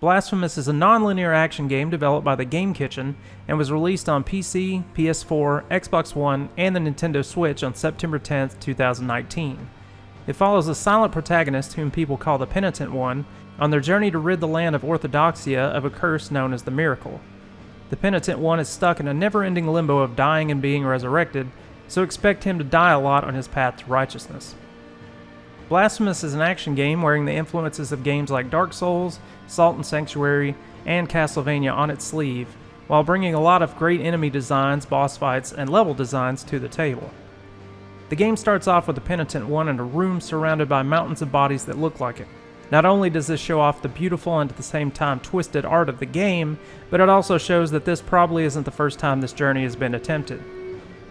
Blasphemous is a non-linear action game developed by the Game Kitchen and was released on PC, PS4, Xbox One, and the Nintendo Switch on September 10, 2019. It follows a silent protagonist whom people call the Penitent One on their journey to rid the land of Orthodoxia of a curse known as the Miracle. The Penitent One is stuck in a never-ending limbo of dying and being resurrected, so expect him to die a lot on his path to righteousness. Blasphemous is an action game wearing the influences of games like Dark Souls, Salt and Sanctuary, and Castlevania on its sleeve, while bringing a lot of great enemy designs, boss fights, and level designs to the table. The game starts off with the Penitent One in a room surrounded by mountains of bodies that look like it. Not only does this show off the beautiful and at the same time twisted art of the game, but it also shows that this probably isn't the first time this journey has been attempted.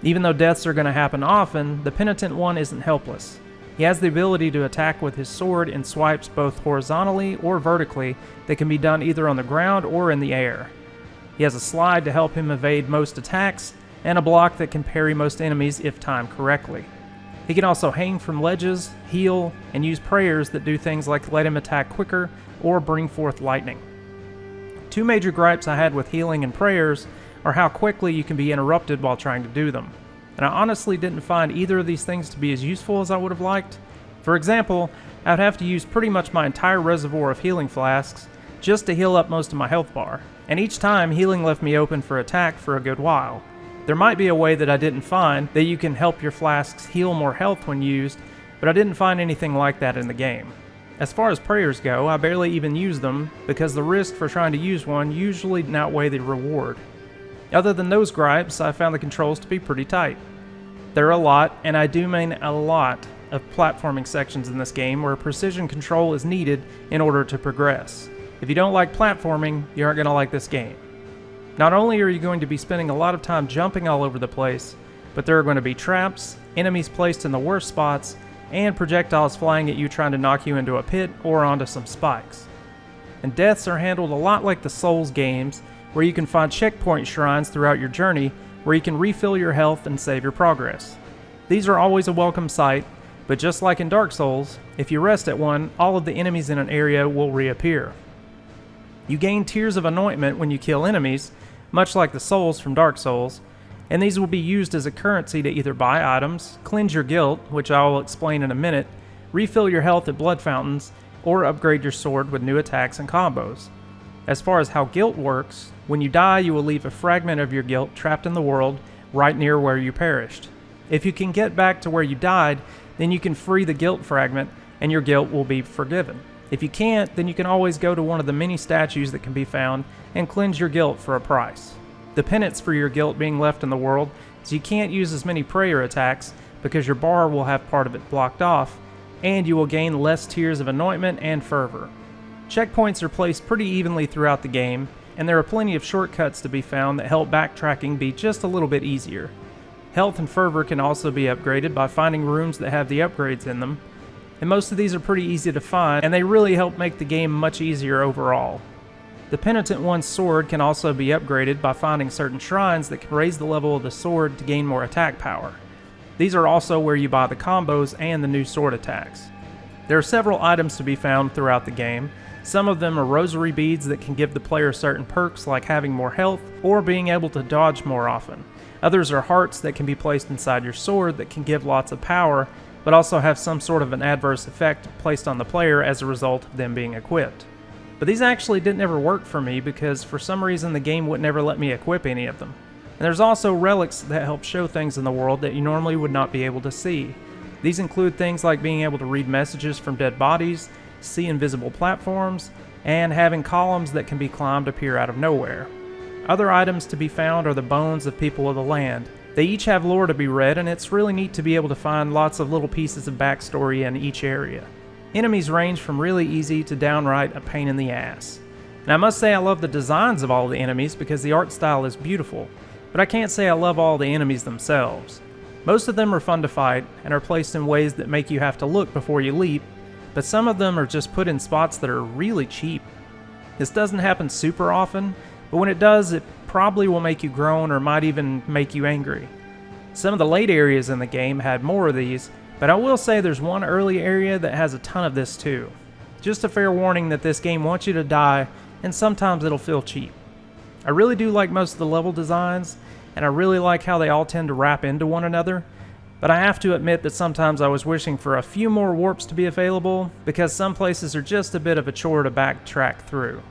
Even though deaths are going to happen often, the Penitent One isn't helpless. He has the ability to attack with his sword in swipes both horizontally or vertically that can be done either on the ground or in the air. He has a slide to help him evade most attacks, and a block that can parry most enemies if timed correctly. He can also hang from ledges, heal, and use prayers that do things like let him attack quicker or bring forth lightning. Two major gripes I had with healing and prayers are how quickly you can be interrupted while trying to do them. And I honestly didn't find either of these things to be as useful as I would have liked. For example, I would have to use pretty much my entire reservoir of healing flasks just to heal up most of my health bar, and each time healing left me open for attack for a good while. There might be a way that I didn't find that you can help your flasks heal more health when used, but I didn't find anything like that in the game. As far as prayers go, I barely even use them because the risk for trying to use one usually didn't outweigh the reward. Other than those gripes, I found the controls to be pretty tight. There are a lot, and I do mean a lot, of platforming sections in this game where precision control is needed in order to progress. If you don't like platforming, you aren't going to like this game. Not only are you going to be spending a lot of time jumping all over the place, but there are going to be traps, enemies placed in the worst spots, and projectiles flying at you trying to knock you into a pit or onto some spikes. And deaths are handled a lot like the Souls games, where you can find checkpoint shrines throughout your journey where you can refill your health and save your progress. These are always a welcome sight, but just like in Dark Souls, if you rest at one, all of the enemies in an area will reappear. You gain tears of anointment when you kill enemies, much like the souls from Dark Souls, and these will be used as a currency to either buy items, cleanse your guilt, which I will explain in a minute, refill your health at blood fountains, or upgrade your sword with new attacks and combos. As far as how guilt works, when you die you will leave a fragment of your guilt trapped in the world right near where you perished. If you can get back to where you died, then you can free the guilt fragment and your guilt will be forgiven. If you can't, then you can always go to one of the many statues that can be found and cleanse your guilt for a price. The penance for your guilt being left in the world is you can't use as many prayer attacks because your bar will have part of it blocked off, and you will gain less tears of anointment and fervor. Checkpoints are placed pretty evenly throughout the game, and there are plenty of shortcuts to be found that help backtracking be just a little bit easier. Health and fervor can also be upgraded by finding rooms that have the upgrades in them, and most of these are pretty easy to find, and they really help make the game much easier overall. The Penitent One's sword can also be upgraded by finding certain shrines that can raise the level of the sword to gain more attack power. These are also where you buy the combos and the new sword attacks. There are several items to be found throughout the game. Some of them are rosary beads that can give the player certain perks like having more health or being able to dodge more often. Others are hearts that can be placed inside your sword that can give lots of power, but also have some sort of an adverse effect placed on the player as a result of them being equipped. But these actually didn't ever work for me because for some reason the game would never let me equip any of them. And there's also relics that help show things in the world that you normally would not be able to see. These include things like being able to read messages from dead bodies, see invisible platforms, and having columns that can be climbed appear out of nowhere. Other items to be found are the bones of people of the land. They each have lore to be read, and it's really neat to be able to find lots of little pieces of backstory in each area. Enemies range from really easy to downright a pain in the ass. And I must say I love the designs of all the enemies because the art style is beautiful, but I can't say I love all the enemies themselves. Most of them are fun to fight and are placed in ways that make you have to look before you leap, but some of them are just put in spots that are really cheap. This doesn't happen super often, but when it does, it probably will make you groan or might even make you angry. Some of the late areas in the game had more of these, but I will say there's one early area that has a ton of this too. Just a fair warning that this game wants you to die and sometimes it'll feel cheap. I really do like most of the level designs, and I really like how they all tend to wrap into one another, but I have to admit that sometimes I was wishing for a few more warps to be available, because some places are just a bit of a chore to backtrack through.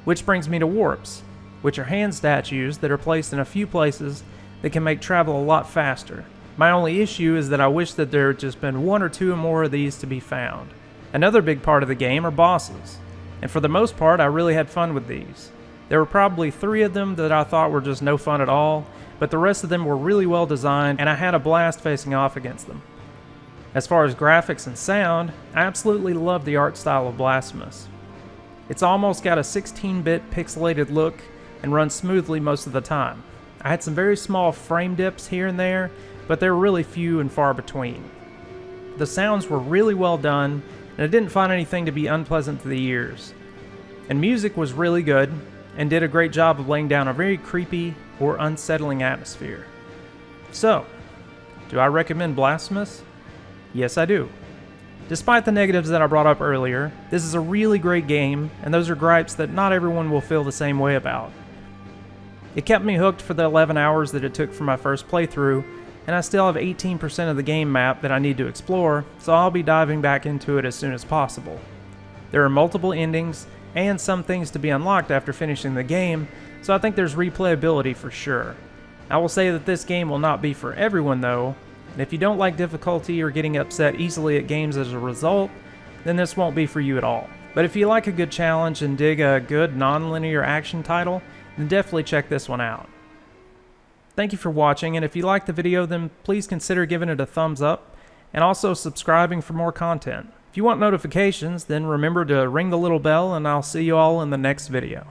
Which brings me to warps, which are hand statues that are placed in a few places that can make travel a lot faster. My only issue is that I wish that there had just been one or two more of these to be found. Another big part of the game are bosses, and for the most part I really had fun with these. There were probably 3 of them that I thought were just no fun at all, but the rest of them were really well designed and I had a blast facing off against them. As far as graphics and sound, I absolutely love the art style of Blasphemous. It's almost got a 16-bit pixelated look and runs smoothly most of the time. I had some very small frame dips here and there, but they're really few and far between. The sounds were really well done, and I didn't find anything to be unpleasant to the ears. And music was really good, and did a great job of laying down a very creepy or unsettling atmosphere. So, do I recommend Blasphemous? Yes, I do. Despite the negatives that I brought up earlier, this is a really great game, and those are gripes that not everyone will feel the same way about. It kept me hooked for the 11 hours that it took for my first playthrough, and I still have 18% of the game map that I need to explore, so I'll be diving back into it as soon as possible. There are multiple endings, and some things to be unlocked after finishing the game, so I think there's replayability for sure. I will say that this game will not be for everyone though, and if you don't like difficulty or getting upset easily at games as a result, then this won't be for you at all. But if you like a good challenge and dig a good non-linear action title, then definitely check this one out. Thank you for watching, and if you liked the video, then please consider giving it a thumbs up, and also subscribing for more content. If you want notifications, then remember to ring the little bell, and I'll see you all in the next video.